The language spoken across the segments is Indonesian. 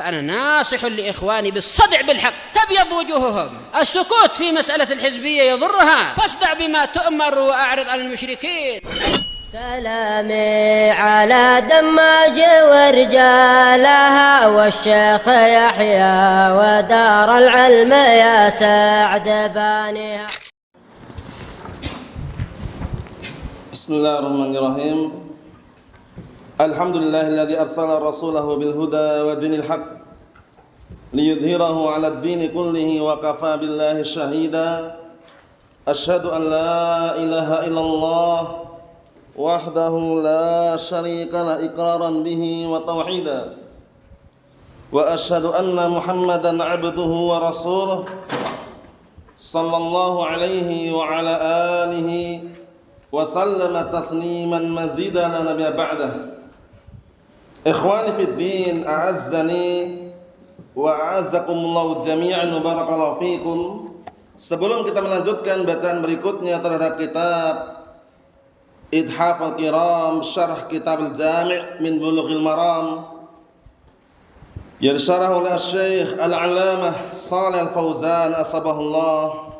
فأنا ناصح لإخواني بالصدع بالحق تبيض وجوههم. السكوت في مسألة الحزبية يضرها، فاصدع بما تؤمر وأعرض عن المشركين. سلامي على دماج ورجالها والشيخ يحيى ودار العلم يا سعد بانيها. بسم الله الرحمن الرحيم. الحمد لله الذي أرسل رسوله بالهدى ودين الحق ليظهره على الدين كله وكفى بالله شهيدا. أشهد أن لا إله إلا الله وحده لا شريك له إقرارا به وتوحيدا، وأشهد أن محمدا عبده ورسوله صلى الله عليه وعلى آله وسلم تسليما مزيدا لا نبي بعده. إخواني في الدين أعزني wa'azakumullahu jami'an wa barakallahu fikum. Sebelum kita melanjutkan bacaan berikutnya terhadap kitab Ithaf al-Kiram Syarh Kitab al-Jami' min Bulughil Maram yang disyarah oleh Syekh Al-Allamah Shalih Al-Fauzan asbahullah.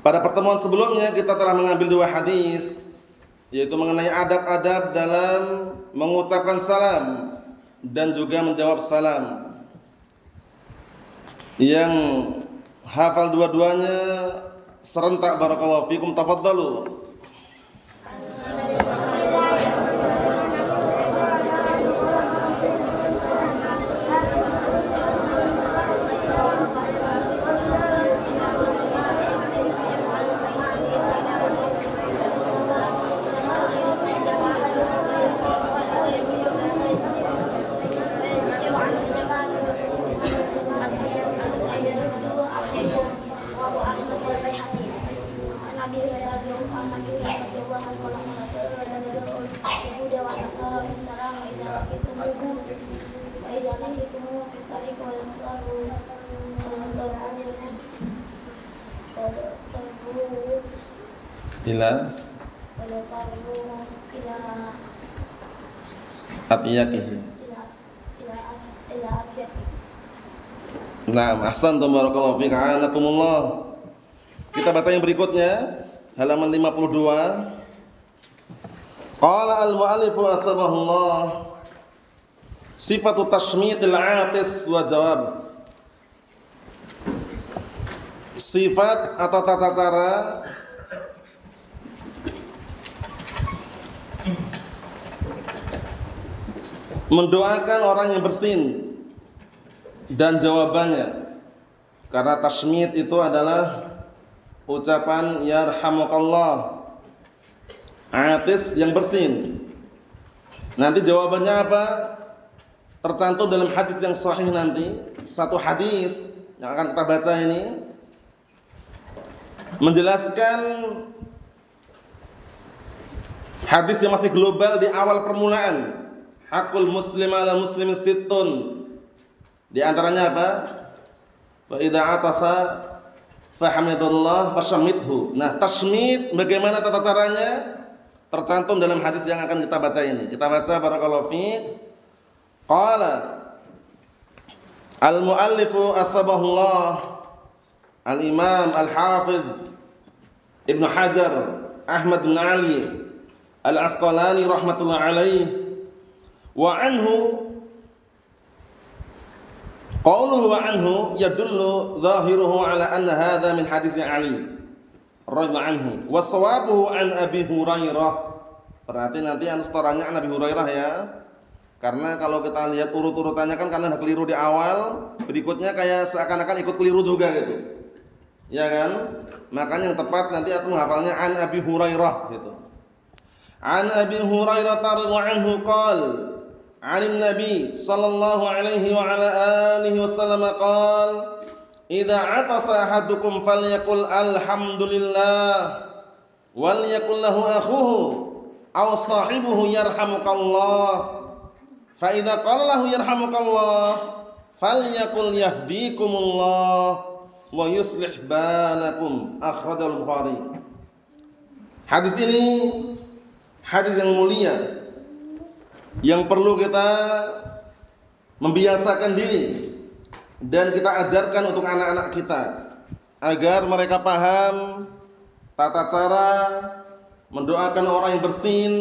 Pada pertemuan sebelumnya kita telah mengambil dua hadis, yaitu mengenai adab-adab dalam mengucapkan salam dan juga menjawab salam. Yang hafal dua-duanya serentak barakallahu fikum, tafadhalu. Naam, ahsantum barakallahu fiik, a'anakumullah. Kita baca yang berikutnya, halaman 52. Qala al-mu'allif asbahullah, sifatu tashmitil 'atis wa jawab. Sifat atau tata cara mendoakan orang yang bersin dan jawabannya. Karena tasmid itu adalah ucapan yarhamukallah, atis yang bersin. Nanti jawabannya apa? Tercantum dalam hadis yang sahih nanti. Satu hadis yang akan kita baca ini menjelaskan hadis yang masih global di awal permulaan. Hakul muslim ala muslimin sittun. Di antaranya apa? Wa idza atasa fahamidullah fashamidhu. Nah, tasmid bagaimana tata caranya? Tercantum dalam hadis yang akan kita baca ini. Kita baca barakallahu fiik. Qala al-muallifu asbahullah al-imam al-hafidh Ibnu Hajar Ahmad bin Ali al-Asqalani rahmatullah alaih wa anhu qauluhu wa anhu yadullu zahiruhu ala anna hadha min hadits Ali radhiyallahu anhu wa sawabuhu an Abi Hurairah. Berarti nanti setorannya an Abi Hurairah ya. Karena kalau kita lihat urut-urutannya kan karena ada keliru di awal, berikutnya kayak seakan-akan ikut keliru juga gitu. Ya kan? Makanya yang tepat nanti aku hafalnya an Abi Hurairah gitu. An Abi Hurairah radhiyallahu anhu qala عن النبي صلى الله عليه وعلى آله وسلم قال إذا عطس أحدكم فليقل الحمد لله وليقل له أخوه أو صاحبه يرحمك الله فإذا قال له يرحمك الله فليقل يهديكم الله ويصلح بالكم أخرجه البخاري. Hadis ini hadis yang mulia yang perlu kita membiasakan diri dan kita ajarkan untuk anak-anak kita agar mereka paham tata cara mendoakan orang yang bersin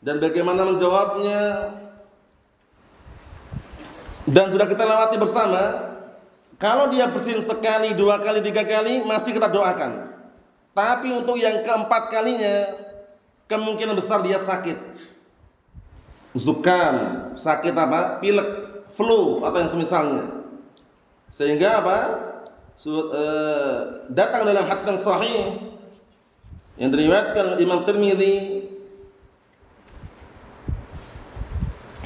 dan bagaimana menjawabnya. Dan sudah kita lewati bersama, kalau dia bersin sekali, 2 kali, 3 kali masih kita doakan. Tapi untuk yang keempat kalinya kemungkinan besar dia sakit. Zukam, sakit apa? Pilek, flu atau yang semisalnya. Sehingga apa? Datang dalam hadis yang sahih yang diriwayatkan Imam Tirmidzi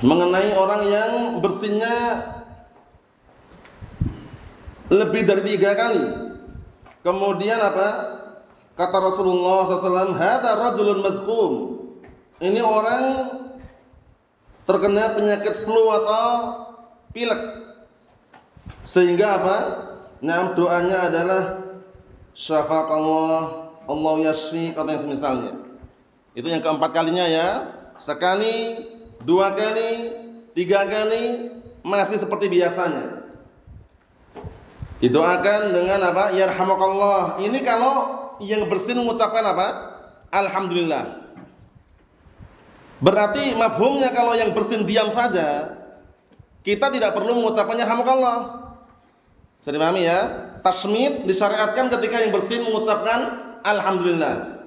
mengenai orang yang bersinnya lebih dari 3 kali. Kemudian apa? Kata Rasulullah SAW, "Hadza rajulun mazqum." Ini orang terkena penyakit flu atau pilek. Sehingga apa? Nah, doanya adalah syafaqallah, Allah yashfik atau yang semisalnya. Itu yang keempat kalinya ya. Sekali, 2 kali, 3 kali masih seperti biasanya. Didoakan dengan apa? Yarhamukallah. Ini kalau yang bersin mengucapkan apa? Alhamdulillah. Berarti mafhumnya kalau yang bersin diam saja, kita tidak perlu mengucapkannya yarhamukallah. Bisa dipahami ya? Tasmid disyariatkan ketika yang bersin mengucapkan alhamdulillah.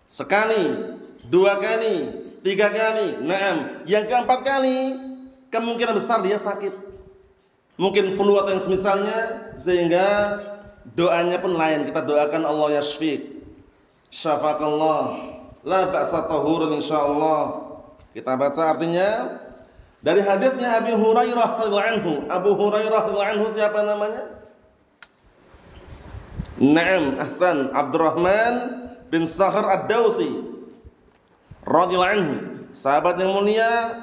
Sekali, 2 kali, 3 kali. Naam. Yang keempat kali kemungkinan besar dia sakit. Mungkin flu atau yang semisalnya, sehingga doanya pun lain. Kita doakan Allah yashfik, syafaqallah, la ba'sa tahurun insyaallah. Kita baca artinya dari hadisnya Abi Hurairah radhiyallahu anhu. Abu Hurairah radhiyallahu anhu siapa namanya? Naam, ahsan, Abdurrahman bin Sakhar Ad-Dawsi radhiyallahu anhu, sahabat yang mulia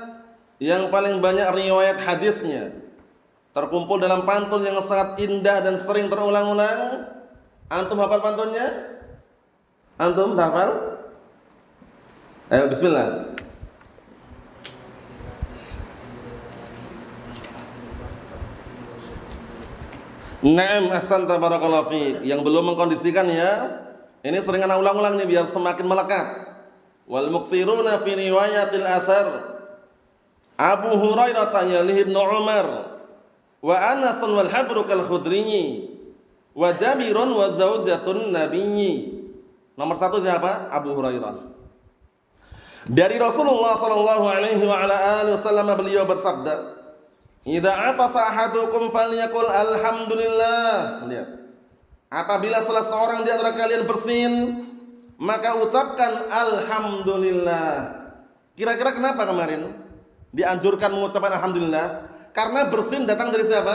yang paling banyak riwayat hadisnya, terkumpul dalam pantun yang sangat indah dan sering terulang-ulang. Antum hafal pantunnya? Antum hafal? Ayo bismillah. Naam, ahsanta barakallahu fiik. Yang belum mengkondisikan ya, ini sering ana ulang-ulang nih biar semakin melekat. Wal muqsiruna fi riwayatil athar Abu Hurairah yalihi Ibnu Umar wa Anas wal Habru kal Khudri wa Jabirun wa zaujatun Nabiyyi. Nomor 1 siapa? Abu Hurairah. Dari Rasulullah sallallahu alaihi wa ala alihi wasallam beliau bersabda, "Idza atasa ahadukum falyaqul alhamdulillah." Lihat. Apabila salah seorang di antara kalian bersin, maka ucapkan alhamdulillah. Kira-kira kenapa kemarin dianjurkan mengucapkan alhamdulillah? Karena bersin datang dari siapa?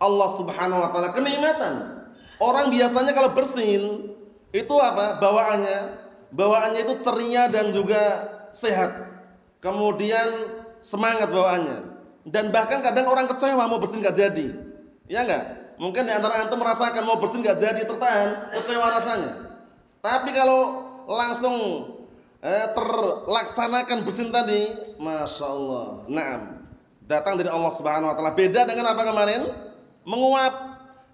Allah Subhanahu wa taala, kenikmatan. Orang biasanya kalau bersin itu apa? Bawaannya itu ceria dan juga sehat. Kemudian semangat bawaannya. Dan bahkan kadang orang kecewa mau bersin enggak jadi. Ya enggak? Mungkin di antara antum merasakan mau bersin enggak jadi, tertahan, kecewa rasanya. Tapi kalau langsung terlaksanakan bersin tadi, Masya Allah, naam, datang dari Allah Subhanahu wa taala. Beda dengan apa kemarin? Menguap.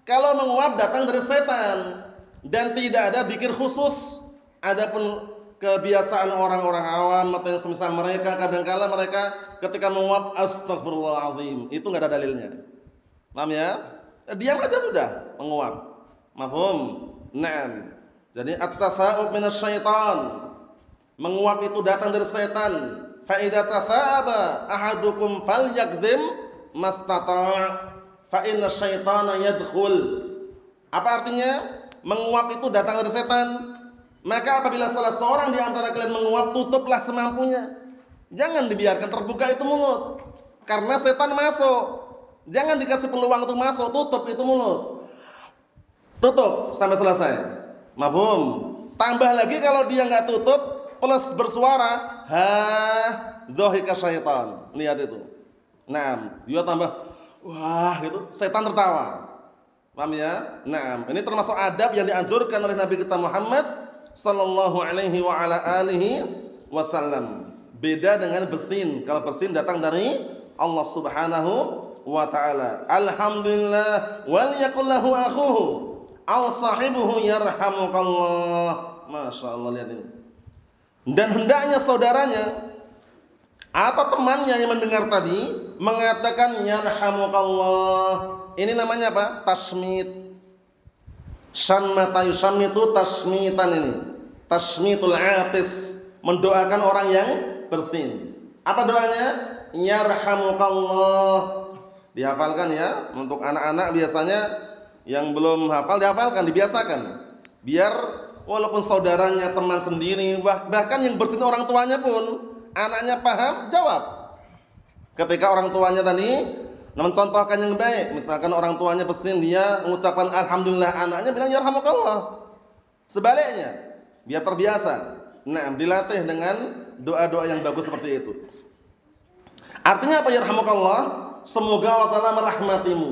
Kalau menguap datang dari setan dan tidak ada zikir khusus. Adapun kebiasaan orang-orang awam atau yang semisal mereka, kadangkala mereka ketika menguap astagfirullahalazim, itu enggak ada dalilnya. Paham ya? Diam aja sudah menguap. Mafhum? Naam. Jadi at-tasa'ub minasyaitan. Menguap itu datang dari setan. Fa idza tasaba ahadukum falyakdzim mastata' fa inna syaitana yadkhul. Apa artinya? Menguap itu datang dari setan. Maka apabila salah seorang di antara kalian menguap, tutuplah semampunya. Jangan dibiarkan terbuka itu mulut. Karena setan masuk. Jangan dikasih peluang untuk masuk, tutup itu mulut. Tutup sampai selesai. Mafhum? Tambah lagi kalau dia enggak tutup plus bersuara, dhahika syaitan. Lihat itu. Naam, dia tambah wah gitu, setan tertawa. Paham ya? Naam, ini termasuk adab yang dianjurkan oleh Nabi kita Muhammad sallallahu alaihi wa ala alihi wasallam. Beda dengan bersin. Kalau bersin datang dari Allah Subhanahu wa ta'ala. Alhamdulillah wal yakul lahu akhuhu aw sahibuhu yarhamukallah. Masya Allah, lihat ini. Dan hendaknya saudaranya atau temannya yang mendengar tadi mengatakan yarhamukallah. Ini namanya apa? Tasmit. Syammata yusammitu tasmitan ini. Tasmitul atis, mendoakan orang yang bersin. Apa doanya? Yarhamukallah. Dihafalkan ya. Untuk anak-anak biasanya yang belum hafal dihafalkan, dibiasakan. Biar walaupun saudaranya, teman sendiri, bahkan yang bersin orang tuanya pun, anaknya paham, jawab. Ketika orang tuanya tadi mencontohkan yang baik, misalkan orang tuanya bersin, dia mengucapkan alhamdulillah, anaknya bilang yarhamukallah. Sebaliknya, biar terbiasa. Nah, dilatih dengan doa-doa yang bagus seperti itu. Artinya apa yarhamukallah? Semoga Allah Ta'ala merahmatimu.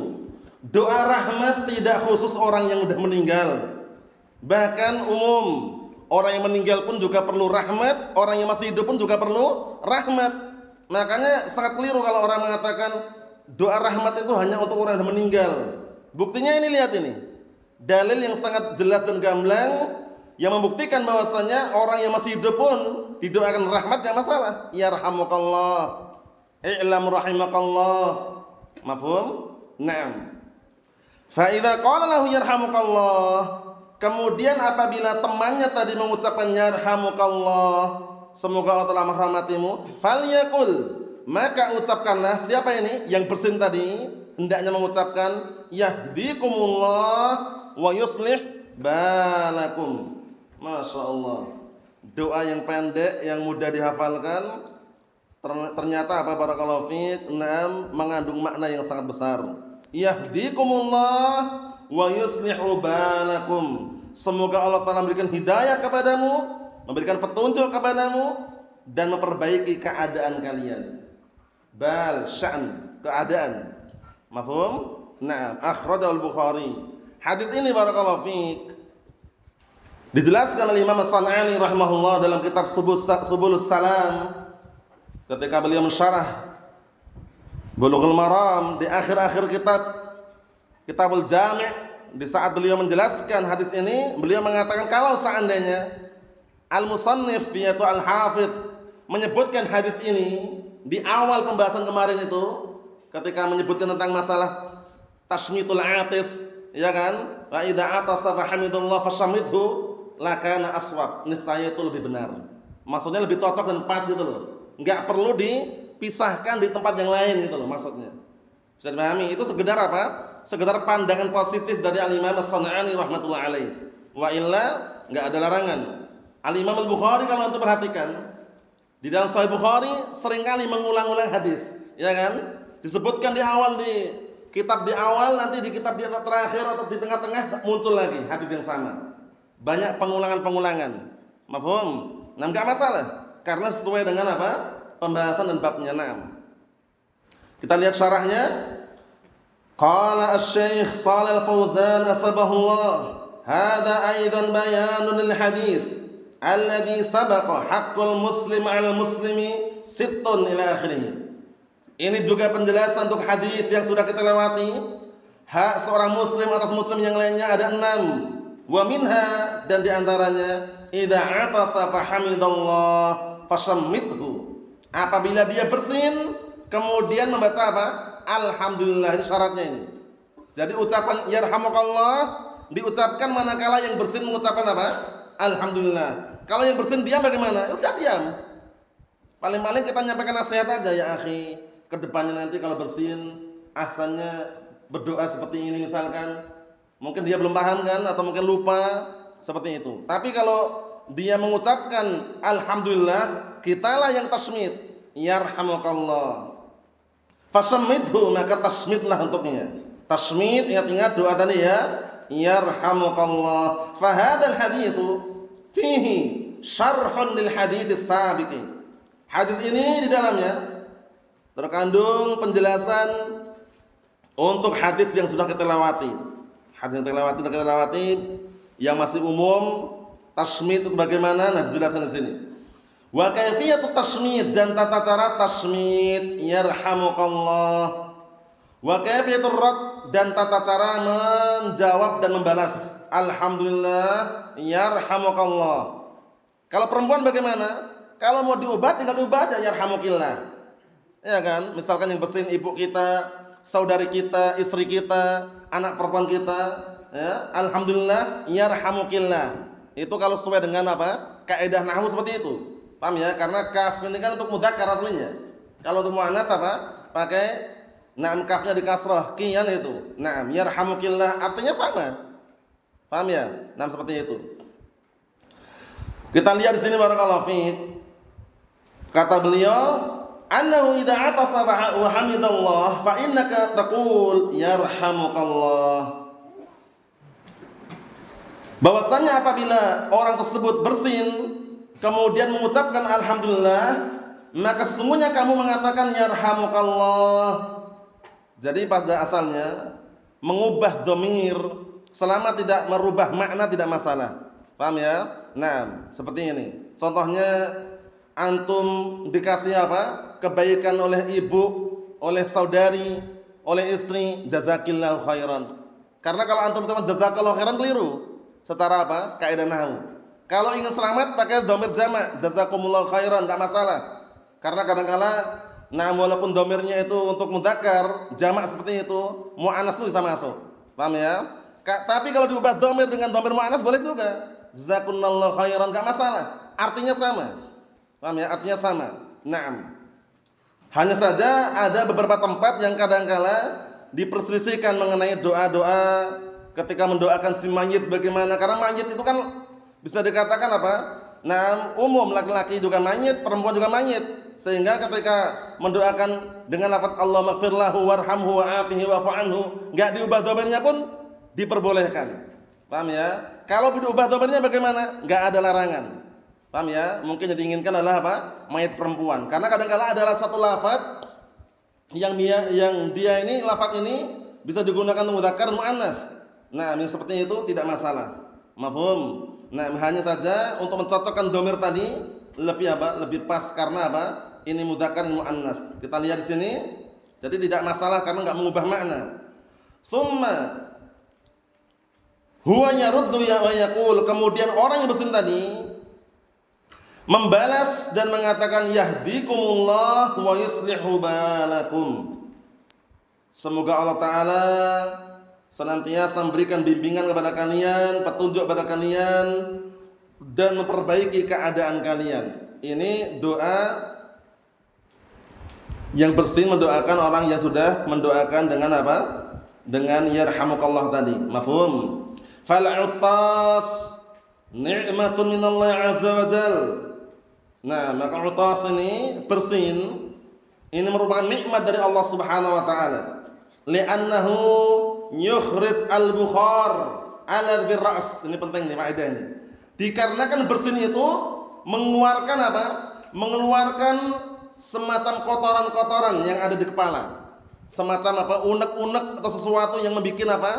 Doa rahmat tidak khusus orang yang sudah meninggal. Bahkan umum, orang yang meninggal pun juga perlu rahmat, orang yang masih hidup pun juga perlu rahmat. Makanya sangat keliru kalau orang mengatakan doa rahmat itu hanya untuk orang yang meninggal. Buktinya ini, lihat ini. Dalil yang sangat jelas dan gamblang yang membuktikan bahwasanya orang yang masih hidup pun didoakan rahmat, enggak masalah. Yarhamukallah, i'lam rahimakallah. Mafhum? Naam. Fa idza qala lahu yarhamukallah, kemudian apabila temannya tadi mengucapkan yarhamukallah, semoga Allah telah merahmatimu, falyaqul, maka ucapkanlah. Siapa ini? Yang bersin tadi hendaknya mengucapkan yahdikumullah wa yuslih balakum. Masya Allah. Doa yang pendek, yang mudah dihafalkan, ternyata apa? Barakallahu fiik, mengandung makna yang sangat besar. Yahdikumullah wa yuslihu balakum. Semoga Allah Ta'ala memberikan hidayah kepadamu, memberikan petunjuk kepadamu, dan memperbaiki keadaan kalian. Bal, sya'n, keadaan. Mafhum? Naam, akhrajahu al-Bukhari. Hadis ini barakallahu fiik dijelaskan oleh Imam As-San'ani rahimahullah dalam kitab Subulus Salam ketika beliau mensyarah Bulughul Maram di akhir-akhir Kitabul Jami'. Di saat beliau menjelaskan hadis ini, beliau mengatakan kalau seandainya al-musannif yaitu al-hafidh menyebutkan hadis ini di awal pembahasan kemarin itu, ketika menyebutkan tentang masalah tasmitul atis, ya kan? Wa idza atasa fa hamidallah fashamidhu lakana aswab. Niscaya itu lebih benar. Maksudnya lebih cocok dan pas gitu loh. Enggak perlu dipisahkan di tempat yang lain gitu loh maksudnya. Bisa dipahami? Itu sekedar apa? Sekedar pandangan positif dari Al-Imam As-San'ani rahmatullah alaih. Wa illa enggak ada larangan. Al-Imam Al-Bukhari kalau antum perhatikan, di dalam Sahih Bukhari seringkali mengulang-ulang hadis, ya kan? Disebutkan di awal di kitab di awal, nanti di kitab di terakhir atau di tengah-tengah muncul lagi hadis yang sama. Banyak pengulangan-pengulangan. Mafhum? Nah, enggak masalah karena sesuai dengan apa? Pembahasan dan babnya. Nah, kita lihat syarahnya. Qala asy-Syaikh Shalih Al-Fauzan asbahullah, hadza aidan bayanun lil hadis alladhi sabaqa haqqul muslim 'alal muslimi sittun ila akhirih. Ini juga penjelasan untuk hadis yang sudah kita lewati. Hak seorang muslim atas muslim yang lainnya ada 6. Wa minha, dan diantaranya idza atasa fa hamidallah fashammithu. Apabila dia bersin kemudian membaca apa? Alhamdulillah. Ini syaratnya ini. Jadi ucapan yarhamukallah diucapkan manakala yang bersin mengucapkan apa? Alhamdulillah. Kalau yang bersin diam bagaimana? Udah diam. Paling-paling kita nyampaikan nasihat aja, ya akhi, kedepannya nanti kalau bersin asalnya berdoa seperti ini misalkan. Mungkin dia belum paham kan, atau mungkin lupa seperti itu. Tapi kalau dia mengucapkan alhamdulillah, kitalah yang tasmid, yarhamukallah. Fashamidhu, maka tasmidlah untuknya. Tasmid, ingat-ingat doa tadi ya, yarhamukallah. Fa hadzal haditsu fihi syarhun lil hadits sabiqi. Hadis ini di dalamnya terkandung penjelasan untuk hadis yang sudah kita lewati. Hadis yang kita lewati yang masih umum, tasmid itu bagaimana? Nah, dijelaskan di sini. Wa kaifiyatut tasmid, dan tata cara tasmid, yarhamukallah. Wa kaifiyatur rad, dan tata cara menjawab dan membalas, alhamdulillah, yarhamukallah. Kalau perempuan bagaimana? Kalau mau diobati tinggal diobati, yarhamukillah. Ya kan? Misalkan yang bersin ibu kita, saudari kita, istri kita, anak perempuan kita, ya, alhamdulillah, yarhamukillah. Itu kalau sesuai dengan apa? Kaidah nahwu seperti itu. Paham ya? Karena kaf ini kan untuk mudzakkar aslinya. Kalau untuk muannats apa? Pakai na'am, kafnya di kasrah, qiyan itu. Na'am, yarhamukillah artinya sama. Paham ya? Nah, seperti itu. Kita lihat di sini barakallahu fiik. Kata beliau, "Annahu idza atasa wa hamidallah fa innaka taqul yarhamukallah." Bahwasanya apabila orang tersebut bersin kemudian mengucapkan alhamdulillah, maka sesungguhnya kamu mengatakan yarhamukallah. Jadi pada asalnya mengubah dhamir selama tidak merubah makna tidak masalah. Paham ya? Nah, seperti ini. Contohnya antum dikasih apa? Kebaikan oleh ibu, oleh saudari, oleh istri, jazakillahu khairan. Karena kalau antum cuma jazakallahu khairan keliru. Secara apa? Kaidah nahwu. Kalau ingin selamat pakai dhamir jamak, jazakumullahu khairan, enggak masalah. Karena kadang-kala nah walaupun dhamirnya itu untuk mudzakkar, jamak seperti itu, muannats pun bisa masuk. Paham ya? Tapi kalau diubah dhamir dengan dhamir muannats boleh juga. Jazakumullahu khairan, enggak masalah. Artinya sama. Paham ya? Artinya sama. Naam. Hanya saja ada beberapa tempat yang kadang-kala diperselisihkan mengenai doa-doa ketika mendoakan si mayit bagaimana, karena mayit itu kan bisa dikatakan apa? Nah, umum, laki-laki juga mayit, perempuan juga mayit. Sehingga ketika mendoakan dengan lafaz Allahumma ighfir lahu warhamhu wa'afihi wa'fu anhu, enggak diubah dhamirnya pun diperbolehkan. Paham ya? Kalau diubah dhamirnya bagaimana? Enggak ada larangan. Paham ya? Mungkin yang diinginkan adalah apa? Mayit perempuan. Karena kadang-kala adalah satu lafaz yang dia ini lafaz ini bisa digunakan untuk mudzakkar dan muannats. Nah, yang seperti itu tidak masalah. Mafhum? Nah, hanya saja untuk mencocokkan dhamir tadi lebih apa? Lebih pas karena apa? Ini mudzakkar dan muannats. Kita lihat di sini. Jadi tidak masalah karena enggak mengubah makna. Summa huwa yaruddu wa yaqul, kemudian orang yang bersin tadi membalas dan mengatakan yahdikumullah wa yuslihu balakum. Semoga Allah Ta'ala senantiasa memberikan bimbingan kepada kalian, petunjuk kepada kalian, dan memperbaiki keadaan kalian. Ini doa yang bersin mendoakan orang yang sudah mendoakan dengan apa? Dengan yarhamukallah tadi. Mafhum? Fal'uttas ni'matun minallahi azza wa jalla. Nah, maka utas ini bersin ini merupakan nikmat dari Allah Subhanahu wa taala. Li'annahu yukhrij al-bukhar 'ala bir-ra's. Ini penting nih faedah ini. Dikarenakan bersin itu mengeluarkan apa? Mengeluarkan semacam kotoran-kotoran yang ada di kepala. Semacam apa? Unek-unek atau sesuatu yang membuat apa?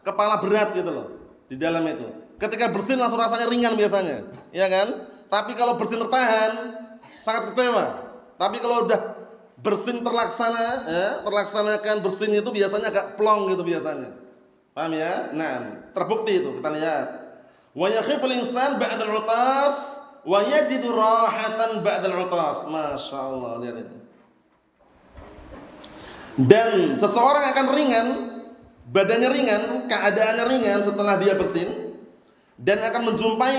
Kepala berat gitu loh. Di dalam itu. Ketika bersin langsung rasanya ringan biasanya, ya kan? Tapi kalau bersin tertahan sangat kecewa. Tapi kalau udah bersin terlaksana, ya, terlaksanakan bersin itu biasanya agak plong gitu biasanya. Paham ya? Nah, terbukti itu kita lihat. Wa yakhiful insan ba'dal 'utas wa yajidu rahatan ba'dal 'utas. Masyaallah, lihat itu. Dan seseorang akan ringan, badannya ringan, keadaannya ringan setelah dia bersin dan akan menjumpai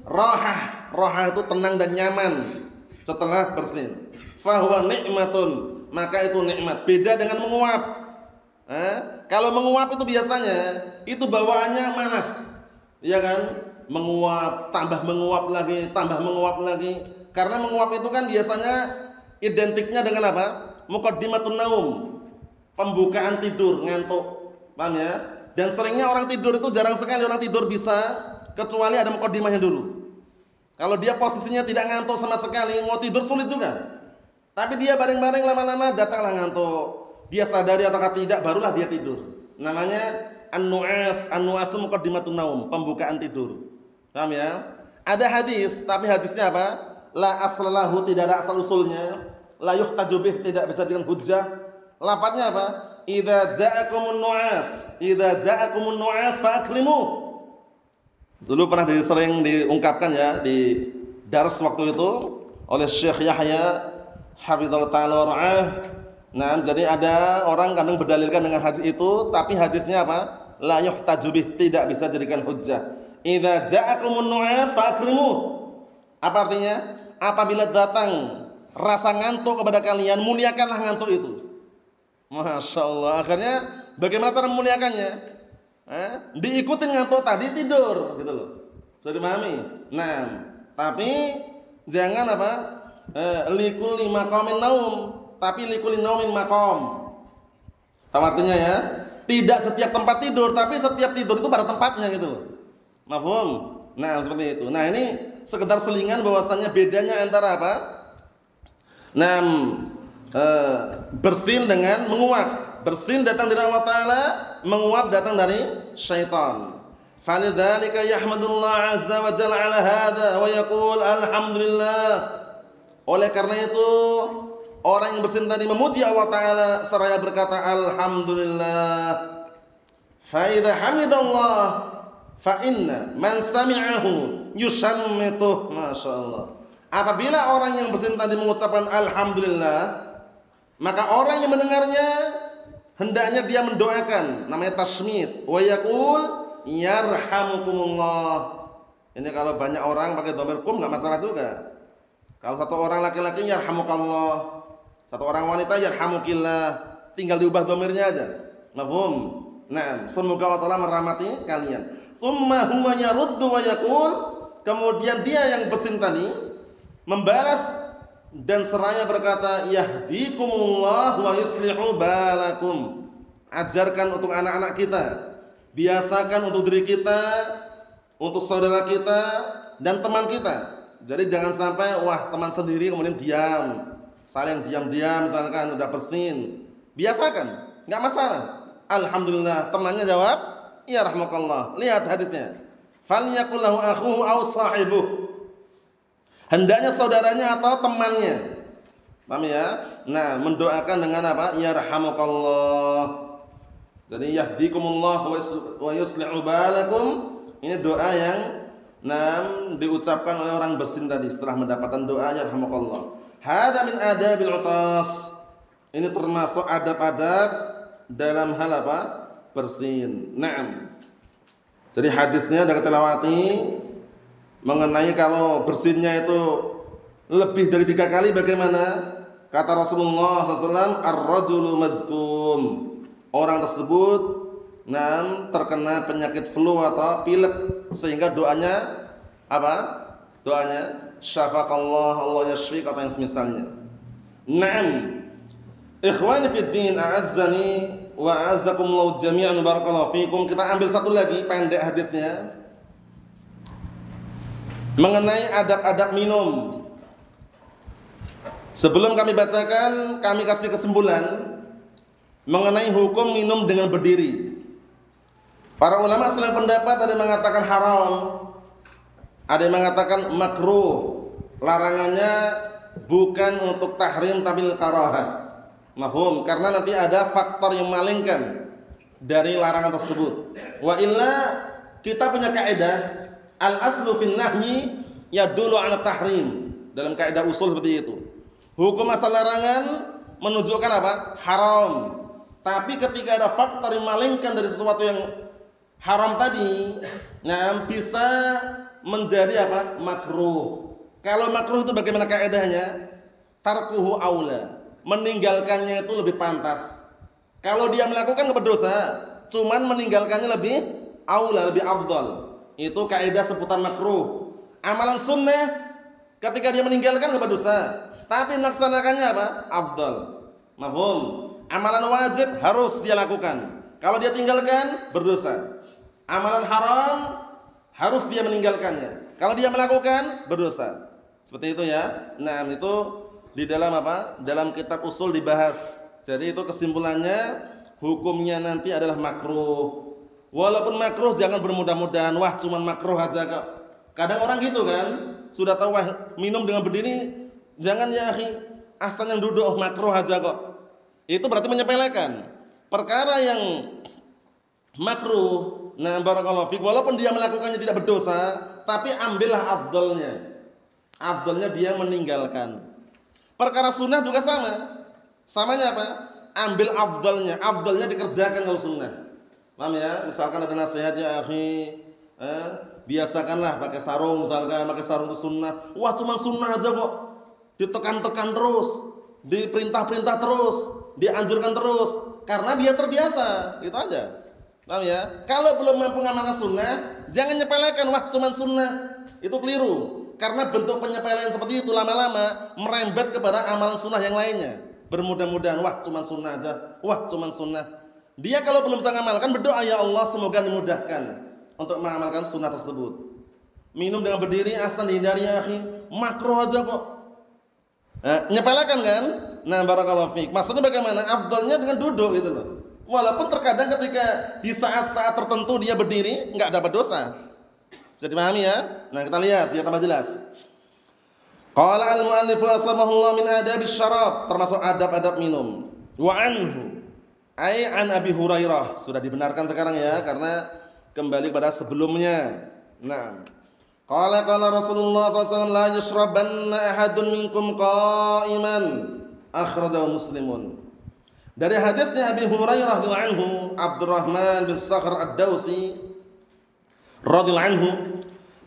rahah. Rahah itu tenang dan nyaman setelah bersin. Fahuwa ni'matun, maka itu nikmat. Beda dengan menguap. Kalau menguap itu biasanya itu bawaannya manas, ya kan? Menguap, tambah menguap lagi, tambah menguap lagi. Karena menguap itu kan biasanya identiknya dengan apa? Muqaddimatun naum, pembukaan tidur, ngantuk. Paham ya? Dan seringnya orang tidur itu jarang sekali orang tidur bisa kecuali ada muqaddimahnya dulu. Kalau dia posisinya tidak ngantuk sama sekali, mau tidur sulit juga. Tapi dia bareng-bareng lama-lama datanglah ngantuk. Dia sadari atau tidak, barulah dia tidur. Namanya an-nu'as. An-nu'as itu muqaddimatun naum, pembukaan tidur. Paham ya? Ada hadis, tapi hadisnya apa? la aslalahu, tidak ada asal usulnya, la yuhtaju bih, tidak bisa dengan hujjah. Lafadznya apa? Idza ja'akumun nu'as fa'aklimu. Dulu pernah sering diungkapkan ya di dars waktu itu oleh Syekh Yahya hafizallahu ta'ala wa ra'ah. Nah, jadi ada orang kadang berdalilkan dengan hadis itu, tapi hadisnya apa? La yuhtaju bih, tidak bisa jadikan hujjah. Idza ja'akumun nu'as fa'akrimu. Apa artinya? Apabila datang rasa ngantuk kepada kalian, muliakanlah ngantuk itu. Masya Allah. Akhirnya bagaimana cara memuliakannya? Diikutin ngantuk tadi, tidur gitu loh. Bisa dipahami? Nah, tapi jangan apa? Likulli maqamin naum, tapi likulli naumin maqam. Tahu artinya ya? Tidak setiap tempat tidur, tapi setiap tidur itu pada tempatnya gitu loh. Mafhum? Nah, seperti itu. Nah, ini sekedar selingan bahwasannya bedanya antara apa? Nah, bersin dengan menguap. Bersin datang dari Allah Ta'ala, menguap datang dari syaitan. Falidzalika yahmadullah azza wa jalla ala hadza wa yaqul alhamdulillah. Oleh karena itu, orang yang bersin tadi memuji Allah Ta'ala seraya berkata alhamdulillah. Fa idza hamidallah fa inna man sami'ahu yushammituh. Masyaallah. Apabila orang yang bersin tadi mengucapkan alhamdulillah, maka orang yang mendengarnya hendaknya dia mendoakan, namanya tasmid. Wa yaqul yarhamukumullah. Ini kalau banyak orang pakai dhamir kum enggak masalah juga. Kalau satu orang laki-laki yarhamukallah, satu orang wanita yarhamukillah, tinggal diubah dhamirnya aja. Mafhum? Nah, semoga Allah Taala merahmati kalian. Tsumma huwa yaruddu wa yaqul, kemudian dia yang bersin tadi membalas dan seraya berkata yahdikumullah wa yuslihu balakum. Ajarkan untuk anak-anak kita, biasakan untuk diri kita, untuk saudara kita dan teman kita. Jadi jangan sampai wah teman sendiri kemudian diam, saling diam-diam misalkan udah bersin. Biasakan, enggak masalah. Alhamdulillah, temannya jawab ya rahmakallah. Lihat hadisnya. Falyakul lahu akhuhu aw sahibuh. Hendaknya saudaranya atau temannya. Paham ya? Nah, mendoakan dengan apa? Ya rahmakallah. Jadi yahdikumullah wa yuslihu balakum. Ini doa yang diucapkan oleh orang bersin tadi setelah mendapatkan doa ya rahmakallah. Hada min adabil utas. Ini termasuk adab-adab dalam hal apa? Bersin. Naam. Jadi hadisnya sudah kita lewati mengenai kalau bersinnya itu lebih dari 3 kali bagaimana? Kata Rasulullah SAW, ar-rajulu mazkum. Orang tersebut terkena penyakit flu atau pilek sehingga doanya apa? Doanya syafaqallah, Allah yashfik atau yang semisalnya. Naam. Ikhwani fid din, a'azzani wa a'azzakumullah jami'an, barakallahu fikum. Kita ambil satu lagi pendek hadisnya mengenai adab-adab minum. Sebelum kami bacakan, kami kasih kesimpulan mengenai hukum minum dengan berdiri. Para ulama saling pendapat, ada yang mengatakan haram, ada yang mengatakan makruh. Larangannya bukan untuk tahrim tapi karahah. Mafhum? Karena nanti ada faktor yang memalingkan dari larangan tersebut. Wa illa, kita punya kaidah al-aslu fin nahyi yadullu 'ala tahrim. Dalam kaidah usul seperti itu. Hukum asal larangan menunjukkan apa? Haram. Tapi ketika ada faktor yang memalingkan dari sesuatu yang haram tadi, bisa menjadi apa? Makruh. Kalau makruh itu bagaimana kaidahnya? Tarkuhu aula. Meninggalkannya itu lebih pantas. Kalau dia melakukan berdosa, cuman meninggalkannya lebih aula, lebih afdal. Itu kaidah seputar makruh. Amalan sunnah ketika dia meninggalkan berdosa, tapi melaksanakannya apa? Afdal. Mafhum? Amalan wajib harus dia lakukan. Kalau dia tinggalkan berdosa. Amalan haram harus dia meninggalkannya. Kalau dia melakukan berdosa. Seperti itu ya. Nah, itu di dalam apa? Dalam kitab usul dibahas. Jadi itu kesimpulannya hukumnya nanti adalah makruh. Walaupun makruh jangan bermudah-mudahan, wah cuman makruh aja kok. Kadang orang gitu kan, sudah tahu minum dengan berdiri, jangan ya akhi, asal yang duduk makruh aja kok. Itu berarti menyepelekan. Perkara yang makruh, nah barakallahu fik, walaupun dia melakukannya tidak berdosa, tapi ambillah afdalnya. Afdalnya dia meninggalkan. Perkara sunnah juga sama. Samanya apa? Ambil afdalnya. Afdalnya dikerjakan kalau sunnah. Paham ya? Misalkan ada nasihat ya akhi, biasakanlah pakai sarung, misalkan pakai sarung itu sunnah. Wah, cuma sunnah aja kok. Ditekan-tekan terus, diperintah-perintah terus, dianjurkan terus, karena biar terbiasa. Itu aja. Paham ya? Kalau belum mampu ngamalkan sunnah, jangan nyepelekan, wah cuma sunnah. Itu keliru. Karena bentuk penyepelean seperti itu lama-lama merembet kepada amalan sunnah yang lainnya. Bermudah-mudahan, wah cuma sunnah aja, wah cuma sunnah. Dia kalau belum bisa ngamalkan, berdoa ya Allah semoga dimudahkan untuk mengamalkan sunnah tersebut. Minum dengan berdiri asal dihindari ya akhi, makruh aja kok. Nyepelekan kan? Nah barakallahu fiik. Maksudnya bagaimana? Afdalnya dengan duduk gitu loh. Walaupun terkadang ketika di saat-saat tertentu dia berdiri enggak dapat dosa. Bisa dipahami ya? Nah, kita lihat biar tambah jelas. Qala al-mu'allif rahimahullah min adabis syarab, termasuk adab-adab minum. Wa anhu, ai an Abi Hurairah. Sudah dibenarkan sekarang ya, karena kembali pada sebelumnya. Nah, qala Rasulullah SAW la yashrabanna ahadun minkum qa'iman, akhrajahu Muslimun. Dari hadisnya Abi Hurairah radhiyallahu anhu, Abdurrahman bin Sakhr ad-Dausi radhiyallahu anhu,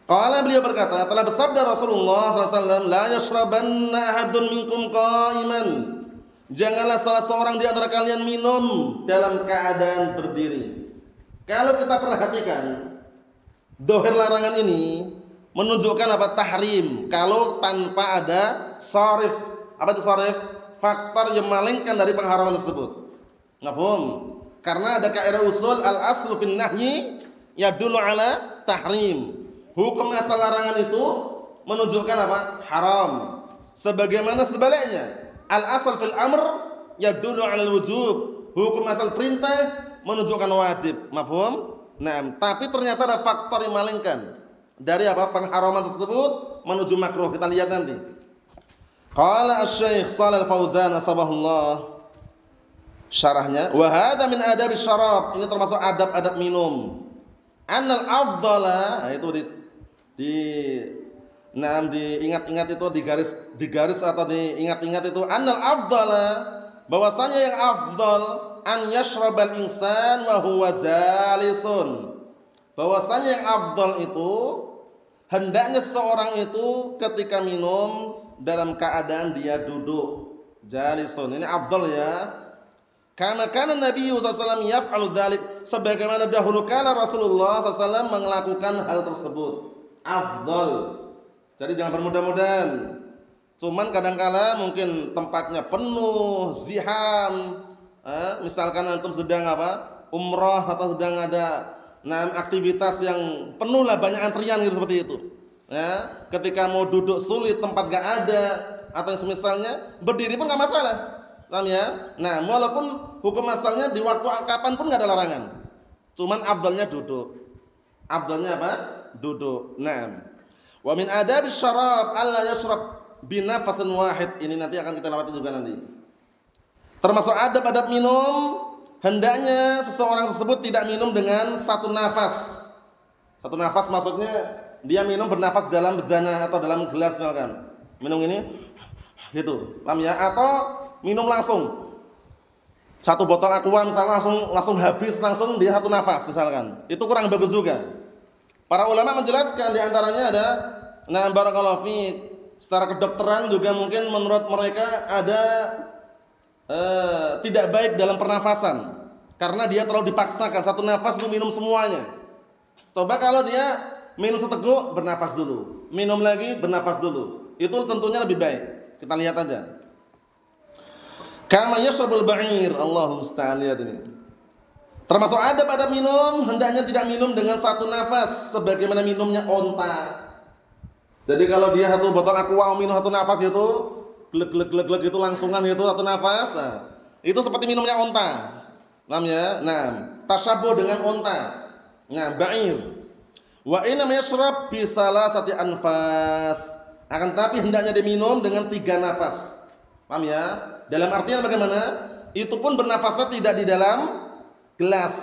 qala beliau berkata, telah bersabda Rasulullah SAW, la yashrabanna ahadun minkum qa'iman, janganlah salah seorang di antara kalian minum dalam keadaan berdiri. Kalau kita perhatikan, dohir larangan ini menunjukkan apa? Tahrim. Kalau tanpa ada sharif. Apa itu sharif? Faktor yang memalingkan dari pengharaman tersebut. Mafhum? Karena ada kaidah usul al-aslu fin nahyi yadullu ala tahrim. Hukum asal larangan itu menunjukkan apa? Haram. Sebagaimana sebaliknya, al-asal fil amr yadullu ala al-wujub. Hukum asal perintah menunjukkan wajib. Mafhum? Nah, tapi ternyata ada faktor yang memalingkan dari apa? Pengharaman tersebut menuju makruh. Kita lihat nanti. Qala asy-Syaikh Shalal Fauzan asbahullah, syarahnya, wa hadza min adabis syarab, ini termasuk adab-adab minum. Annal afdala, itu diingat-ingat itu, digaris atau diingat-ingat itu, annal afdala, bahwasanya yang afdal an yashrabal insan wa huwa jalisun, bahwasanya yang afdal itu hendaknya seseorang itu ketika minum dalam keadaan dia duduk, jalisun. Ini afdal ya. Karena Nabi SAW yaf'alu dzalik, sebagaimana dahulu kala Rasulullah SAW melakukan hal tersebut. Afdal. Jadi jangan bermudah-mudahan. Cuman kadang-kala mungkin tempatnya penuh, ziham. Misalkan antum sedang apa? Umrah atau sedang ada aktivitas yang penuh lah, banyak antrian gitu seperti itu. Ya, ketika mau duduk sulit, tempat gak ada atau semisalnya, berdiri pun gak masalah. Paham ya? Nah, walaupun hukum asalnya di waktu kapan pun gak ada larangan. Cuman afdalnya duduk. Afdalnya apa? Duduk. Nah, wa min adabis syarab alla yashrab binafasin wahid. Ini nanti akan kita lewati juga nanti. Termasuk adab-adab minum, hendaknya seseorang tersebut tidak minum dengan satu nafas. Satu nafas maksudnya dia minum bernafas dalam bejana atau dalam gelas misalkan. Minum ini gitu. Paham ya? Atau minum langsung. Satu botol aqua misalnya langsung habis langsung dia satu nafas misalkan. Itu kurang bagus juga. Para ulama menjelaskan di antaranya ada barakallahu fiik, secara kedokteran juga mungkin menurut mereka ada tidak baik dalam pernafasan. Karena dia terlalu dipaksakan satu nafas untuk minum semuanya. Coba kalau dia minum seteguk, bernafas dulu. Minum lagi, bernafas dulu. Itu tentunya lebih baik. Kita lihat aja. Kama yashrabul ba'ir, Allahu musta'an, lihat ini. Termasuk adab-adab minum, hendaknya tidak minum dengan satu nafas sebagaimana minumnya onta. Jadi kalau dia satu botol aqua minum satu nafas itu, glek itu langsungan itu satu nafas. Nah, itu seperti minumnya onta. Paham ya? Nah, tasyabuh dengan onta. Nah, ba'ir. Wa inna yashrab bi salasati anfas. Akan tapi hendaknya diminum dengan 3 nafas. Paham ya? Dalam artian bagaimana? Itu pun bernafasnya tidak di dalam gelas.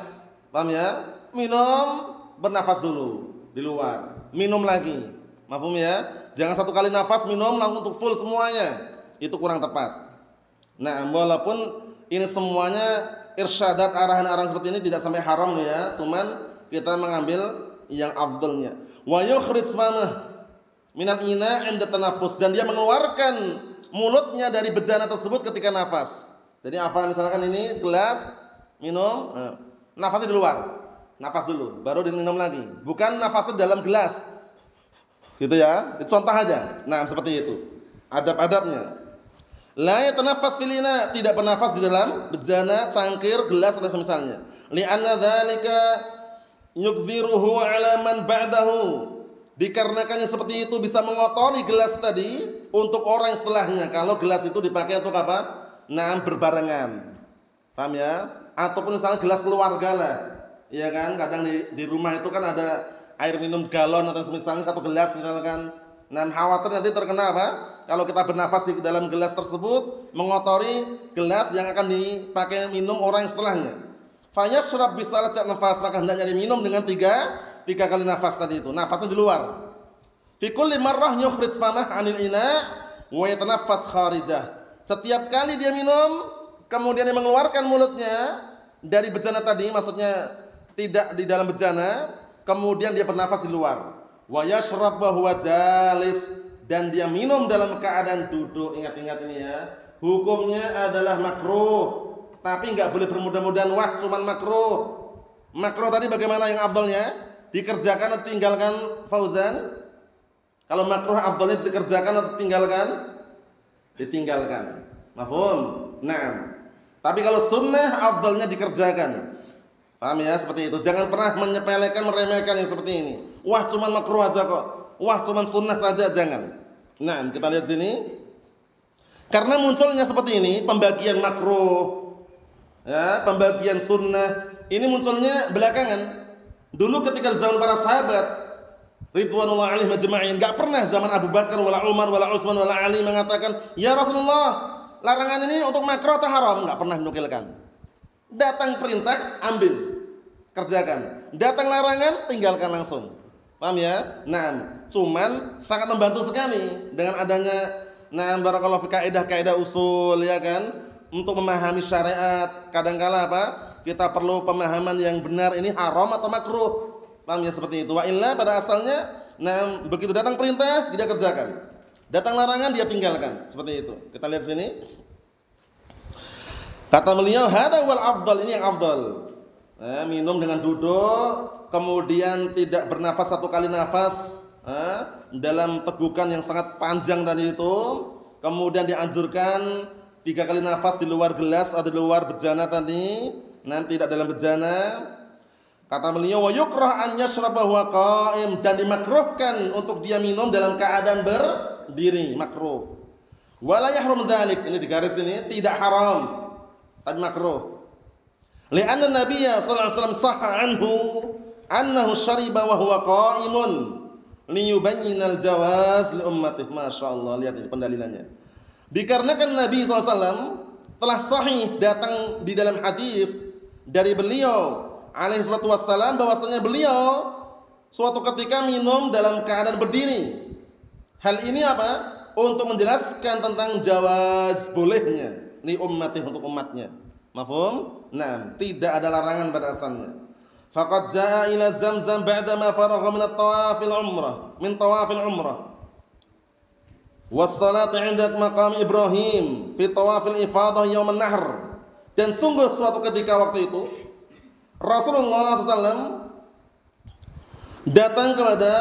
Paham ya? Minum, bernafas dulu di luar. Minum lagi. Mafhum ya? Jangan satu kali nafas minum langsung untuk full semuanya. Itu kurang tepat. Nah, walaupun ini semuanya irsyadat arahan-arahan seperti ini tidak sampai haram ya, cuman kita mengambil yang afdalnya. Wa yukhrij famah minal ina 'inda tanaffus, dan dia mengeluarkan mulutnya dari bejana tersebut ketika nafas. Jadi apa, misalkan ini gelas minum, nafasnya di luar. Nafas dulu, baru diminum lagi. Bukan nafasnya dalam gelas. Gitu ya. Itu contoh aja. Nah, seperti itu. Adab-adabnya. La yatanaffas fil ina, tidak bernafas di dalam bejana, cangkir, gelas atau semisalnya. Li'anna dzalika yukdziruhu 'ala man ba'dahu. Dikarenakan yang seperti itu bisa mengotori gelas tadi untuk orang yang setelahnya. Kalau gelas itu dipakai untuk apa? Nah, berbarengan. Paham ya? Ataupun misalnya gelas keluarga lah. Iya kan? Kadang di rumah itu kan ada air minum galon atau misalnya satu gelas misalkan. Nah, khawatir nanti terkena apa? Kalau kita bernafas di dalam gelas tersebut mengotori gelas yang akan dipakai minum orang yang setelahnya. Fayashrab bisalat nafas, maka hendaknya diminum dengan 3 kali nafas tadi itu. Nafasnya di luar. Fi kulli marrah yukhrij famah 'anil ina wa yatanaffas kharijah. Setiap kali dia minum, kemudian dia mengeluarkan mulutnya dari bejana tadi, maksudnya tidak di dalam bejana, kemudian dia bernafas di luar. Wa yashrab wa huwa jalis, dan dia minum dalam keadaan duduk. Ingat-ingat ini ya. Hukumnya adalah makruh, tapi enggak boleh bermudah-mudahan wah cuman makruh. Makruh tadi bagaimana yang afdalnya? Dikerjakan atau tinggalkan, Fauzan? Kalau makruh afdalnya dikerjakan atau tinggalkan? Ditinggalkan. Mafhum? Naam. Tapi kalau sunnah afdalnya dikerjakan. Paham ya? Seperti itu. Jangan pernah menyepelekan, meremehkan yang seperti ini. Wah, cuman makruh aja kok. Wah, cuman sunnah saja, jangan. Nah, kita lihat sini. Karena munculnya seperti ini, pembagian makruh, ya, pembagian sunnah, ini munculnya belakangan. Dulu ketika zaman para sahabat ridwanullah alaihim ajma'in, enggak pernah zaman Abu Bakar wala Umar wala Utsman wala Ali mengatakan, "Ya Rasulullah, larangan ini untuk makruh atau haram?" Enggak pernah dinukilkan. Datang perintah, ambil, kerjakan. Datang larangan, tinggalkan langsung. Paham ya? Nah, cuman sangat membantu sekali dengan adanya barakallahu fi kaidah-kaidah usul ya kan, untuk memahami syariat. Kadangkala apa? Kita perlu pemahaman yang benar, ini haram atau makruh. Paham ya, seperti itu. Wa illa pada asalnya, begitu datang perintah dia kerjakan. Datang larangan dia tinggalkan. Seperti itu. Kita lihat sini. Kata beliau, hada wal afdal, ini yang afdal. Minum dengan duduk, kemudian tidak bernafas 1 kali nafas dalam tegukan yang sangat panjang tadi itu. Kemudian dianjurkan 3 kali nafas di luar gelas atau di luar bejana tadi, nanti tidak dalam bejana. Kata beliau, wa yukrah an yashraba huwa qa'im, dan dimakruhkan untuk dia minum dalam keadaan berdiri, makruh. Wala yahrum dzalik, ini di garis ini, tidak haram, tapi makruh. Li'anna Nabiyya sallallahu alaihi wasallam sahha anhu annahu syariba wa huwa qa'imun liyubayyinal jawaz li ummatihi. Masyaallah, lihat ini pendalilannya. Dikarenakan Nabi SAW telah sahih datang di dalam hadis dari beliau alaihi salatu wassalam bahwasanya beliau suatu ketika minum dalam keadaan berdiri. Hal ini apa? Untuk menjelaskan tentang jawaz, bolehnya li ummati, untuk umatnya. Mafhum? Nah, tidak ada larangan pada asalnya. Faqad jaa ila Zamzam ba'da ma faragha min at-tawafil umrah, min tawafil umrah. Was-salat 'inda maqam Ibrahim fi tawafil ifadah yaum an-nahr. Dan sungguh suatu ketika waktu itu Rasulullah SAW datang kepada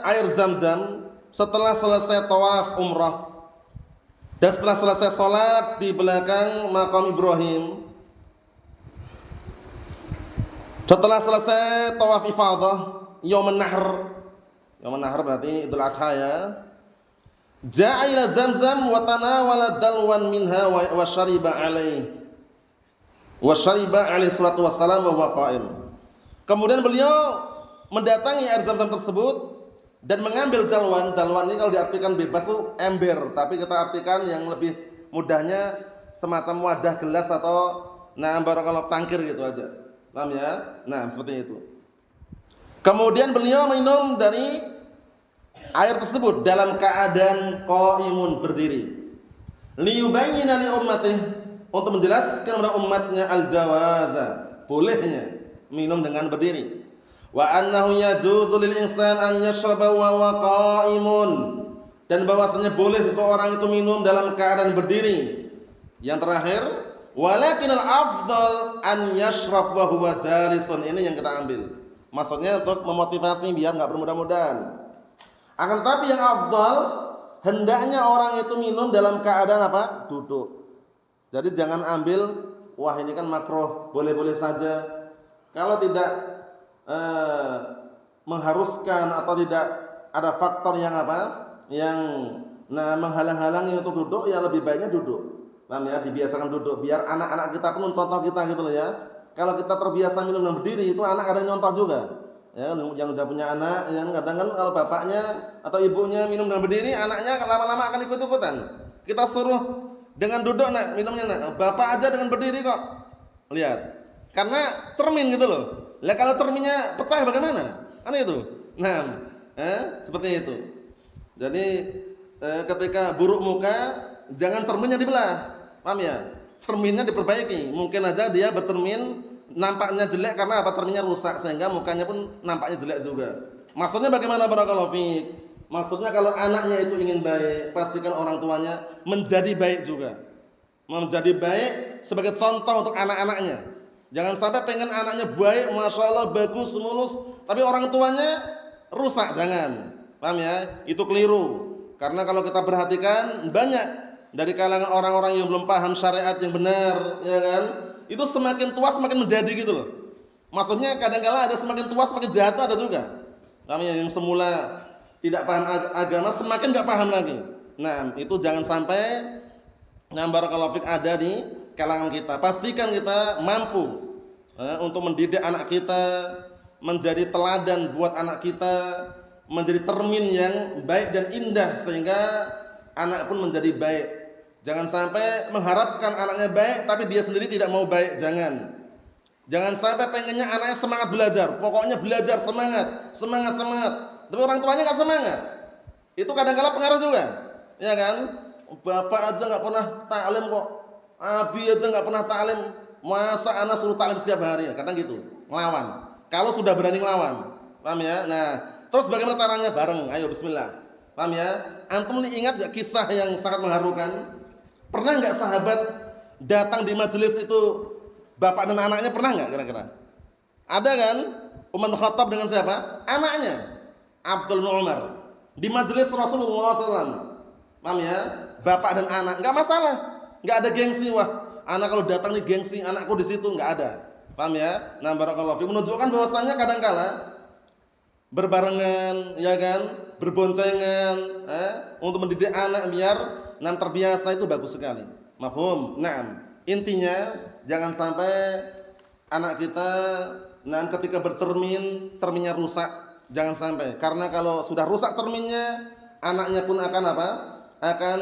air Zamzam setelah selesai tawaf umrah dan setelah selesai salat di belakang maqam Ibrahim. Setelah selesai tawaf ifadah yaum an-nahr. Yaum an-nahr berarti Idul Adha ya. Ja'a ila Zamzam wa tanawala dalwan minha wa syariba alaihi. Wa syariba alaihi salatu wassalam wa huwa qa'im. Kemudian beliau mendatangi air Zamzam tersebut, Dan mengambil dalwan ini kalau diartikan bebas tuh ember, tapi kita artikan yang lebih mudahnya semacam wadah gelas atau barakallahu tangkir gitu aja. Paham ya? Nah, seperti itu. Kemudian beliau minum dari air tersebut dalam keadaan qaimun, berdiri. Liyubayyina li ummatihi, untuk menjelaskan kepada umatnya al-jawaza, bolehnya minum dengan berdiri. Wa annahu yajuzu lil insan an yashraba wa huwa qaimun, dan bahwasanya boleh seseorang itu minum dalam keadaan berdiri. Yang terakhir, walakinal afdal an yashrab wa huwa jalisun. Ini yang kita ambil. Maksudnya untuk memotivasi biar enggak bermudah-mudahan. Akan tetapi yang afdal, hendaknya orang itu minum dalam keadaan apa? Duduk. Jadi jangan ambil, wah ini kan makruh, boleh-boleh saja. Kalau tidak mengharuskan atau tidak ada faktor yang apa? Yang menghalang-halangi untuk duduk, ya lebih baiknya duduk. Paham ya? Dibiasakan duduk biar anak-anak kita pun contoh kita gitu loh ya. Kalau kita terbiasa minum dan berdiri, itu anak kadang nyontoh juga. Ya, yang udah punya anak, yang kadang kan kalau bapaknya atau ibunya minum dan berdiri, anaknya lama-lama akan ikut-ikutan. Kita suruh dengan duduk nak, minumnya nak. Bapak aja dengan berdiri kok. Lihat. Karena cermin gitu loh. Lah kalau cerminnya pecah bagaimana? Aneh itu. Nah, seperti itu. Jadi ketika buruk muka, jangan cerminnya dibelah. Paham ya? Cerminnya diperbaiki. Mungkin aja dia bercermin nampaknya jelek karena apa? Cerminnya rusak sehingga mukanya pun nampaknya jelek juga. Maksudnya bagaimana barakallahu fiik? Maksudnya kalau anaknya itu ingin baik, pastikan orang tuanya menjadi baik juga. Menjadi baik sebagai contoh untuk anak-anaknya. Jangan sampai pengen anaknya baik, masya Allah bagus, mulus, tapi orang tuanya rusak, jangan. Paham ya? Itu keliru. Karena kalau kita perhatikan banyak dari kalangan orang-orang yang belum paham syariat yang benar, ya kan? Itu semakin tua semakin menjadi gitu loh. Maksudnya kadang-kala ada semakin tua semakin jatuh ada juga. Paham ya? Yang semula tidak paham agama semakin enggak paham lagi. Nah, itu jangan sampai barakallahu fik ada di kalangan kita. Pastikan kita mampu untuk mendidik anak kita, menjadi teladan buat anak kita, menjadi cermin yang baik dan indah sehingga anak pun menjadi baik. Jangan sampai mengharapkan anaknya baik tapi dia sendiri tidak mau baik, jangan. Jangan sampai pengennya anaknya semangat belajar, pokoknya belajar semangat. Tapi orang tuanya enggak semangat. Itu kadang-kala pengaruh juga. Ya kan? Bapak aja enggak pernah taklim kok. Abi aja enggak pernah taklim. Masa anak suruh taklim setiap hari? Kadang gitu. Ngelawan. Kalau sudah berani ngelawan. Paham ya? Nah, terus bagaimana caranya? Bareng. Ayo bismillah. Paham ya? Antum ingat enggak kisah yang sangat mengharukan? Pernah enggak sahabat datang di majelis itu bapak dan anaknya, pernah enggak kira-kira? Ada kan? Umar bin Khattab dengan siapa? Anaknya. Abdul bin Umar di majelis Rasulullah SAW. Paham ya? Bapak dan anak, enggak masalah, enggak ada gengsi. Wah, anak kalau datang nih gengsi, anakku di situ, enggak ada. Paham ya? Nah, barakallahu fiik, menunjukkan bahwasanya kadang-kala berbarengan, ya kan, berboncengan, untuk mendidik anak biar terbiasa itu bagus sekali. Mafhum? Naam. Intinya jangan sampai anak kita ketika bercermin, cerminnya rusak. Jangan sampai, karena kalau sudah rusak cerminnya, anaknya pun akan apa? Akan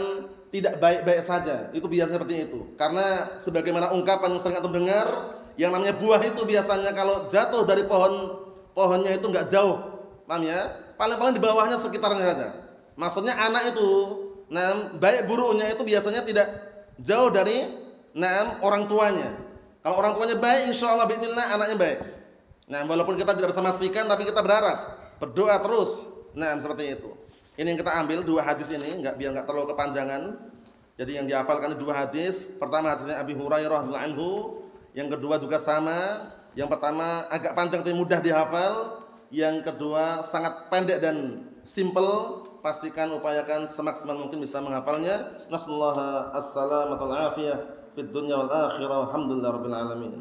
tidak baik-baik saja. Itu biasanya seperti itu. Karena sebagaimana ungkapan yang sering antum dengar, yang namanya buah itu biasanya kalau jatuh dari pohonnya itu enggak jauh. Paham ya? Paling-paling di bawahnya sekitarnya saja. Maksudnya anak itu, baik buruknya itu biasanya tidak jauh dari orang tuanya. Kalau orang tuanya baik, insyaallah bismillah anaknya baik. Nah, walaupun kita tidak bisa memastikan, tapi kita berharap, berdoa terus. Nah, seperti itu. Ini yang kita ambil dua hadis ini, biar enggak terlalu kepanjangan. Jadi yang dihafalkan dua hadis. Pertama hadisnya Abi Hurairah radhiyallahu anhu, yang kedua juga sama. Yang pertama agak panjang tapi mudah dihafal. Yang kedua sangat pendek dan simple. Pastikan upayakan semaksimal mungkin bisa menghafalnya. Nasallahu as-salamata wal afiyah fid dunya wal akhirah. Alhamdulillahirabbil alamin.